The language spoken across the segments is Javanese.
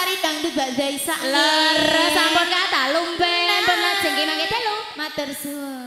Sari dangdut Mbak Zaisa. Leres sampun kata lumbe pun lajeng ki mangke telu. Matur suwun.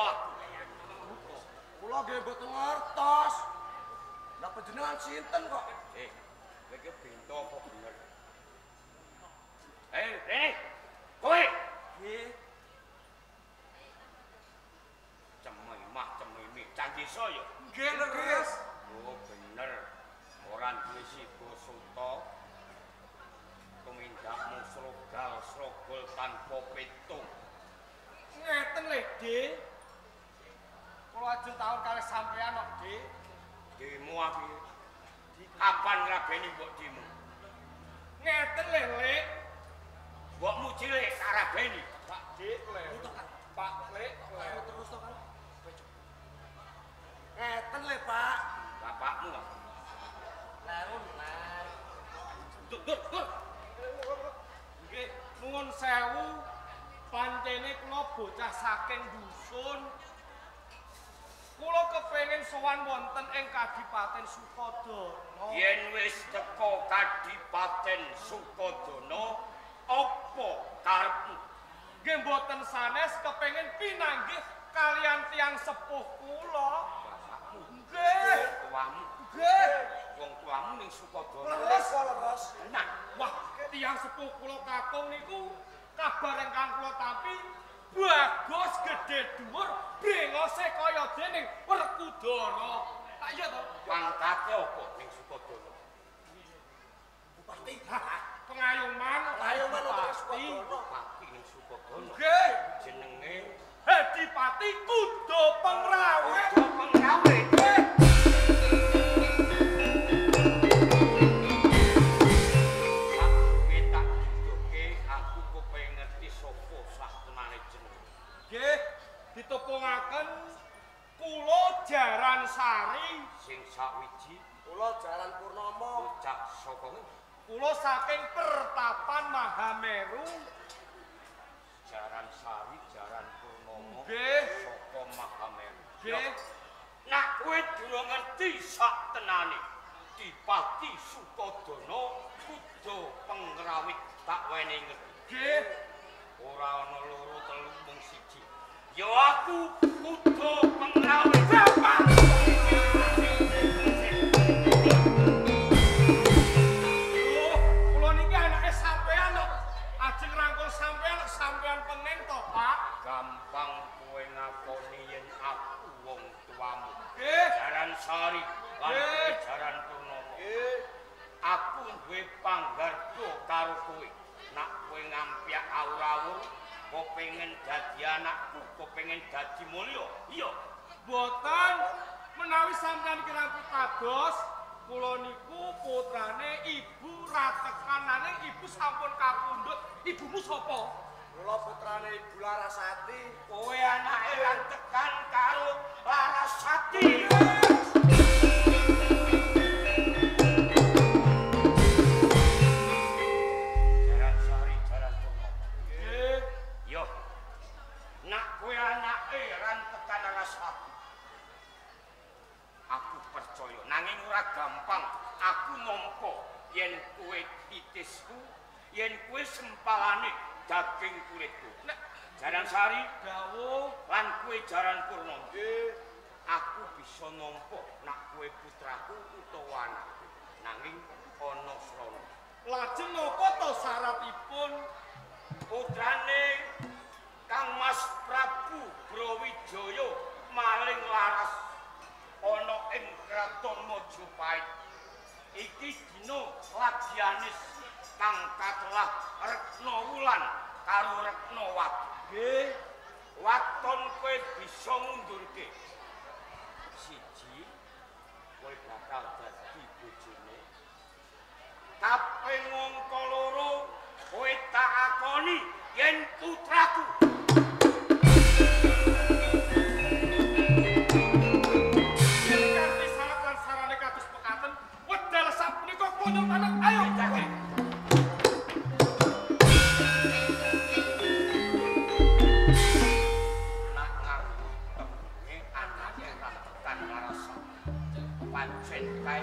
aku. Kula nggih mboten ngertos. Lah panjenengan sinten kok? Kowe iki bento apa bener? Rene. Kowe. Nggih. Cememi Candi Saya. Nggih, Leres. Oh, bener. Ora duwe sigo suta. Tumindakmu srogal-srogol tanpa pitung. Ngeten lho, Dik. Kula ajeng taun kalih sampeyan kok, Dik. Demo aku. Kapan ngrabeni mbok dimu? Ngeten lho, Lek. Mbokmu cilik karabeni. Pak Dik, Lek. Pak Lek, terus to kan. Ngeten lho, Pak. Bapakmu. Larun, Lah. Dur. Nggih, nuwun sewu. Pancene kula bocah saking dusun. Kula kepengin sowan wonten ing Kadipaten Sukodono. Yen wis teko Kadipaten Sukodono, apa karepmu? Nggih mboten sanes kepengin pinanggih kalian tiang sepuh kula. Bapakmu. Nggih. Tuamu. Nggih. Wong tuamu ning Sukodono. Leres. Nah, wah, tiang sepuh kula kakung niku kabar ingkang kula tampi bagus gedhe dhuwur brengose kaya dening Werkudara. Tak iya to? Pangkate apa ning Sukodono? Bupati. Pengayoman Sukodono. Bupati ning Sukodono. Nggih. Jenenge Hadipati Kudo Pengrawit. Kudo Pengrawit. Ditepungaken kula Jaran Sari sing sawiji, kula Jaran Purnomo bocah saka kula saking Pertapan Mahameru. Jaran Sari, Jaran Purnomo nggih saka Mahameru. Nggih. Nak kowe durung ngerti sak tenane Dipati Sukodono Kudo Pengrawit tak wene ngerti. Nggih. Ora ana loro telu mung siji. Yo aku Kudo Pengrawit. Bapak. Kula niki anake sampean kok. Ajeng rangkul sampean pengen to, Pak? Gampang kowe ngakoni yen aku wong tuamu. Nggih. Jaran Sari lan Jaran Purnomo. Nggih. Aku duwe panggarga karo kowe. Nak kowe ngampyak awur-awur kepengin dadi anakku, kepengin dadi mulya. Iya. Boten menawi sampeyan kirang pitados, kula niku putrane Ibu Ratekanane Ibu sampun kapundhut. Ibumu sapa? Kula putrane Ibu Larasati. Kowe anake Ratekan karo Larasati. Aku percaya nanging ora gampang aku nampa yen kowe titisku, yen kowe sempalane daging kulitku. Nek Jaran Sari dawuh lan kowe Jaran Purnomo. Nggih, aku bisa nampa nek kowe putraku utawa anakku. Nanging ana srana. Lajeng napa to syaratipun? Putrane Kang Mas Prabu Brawijaya maling laras ana ing Kraton Majapahit. Iki dina Lagyanis kang katelah Retna Wulan karo Retnawati. Nggih, waton kowe bisa ngundurke. Siji, kowe bakal dadi bojone. Kaping angka loro, kowe tak akoni yen putraku. Ayo, jangan. Nak ngaku temune anake Ratekan Larasati. Pancen kae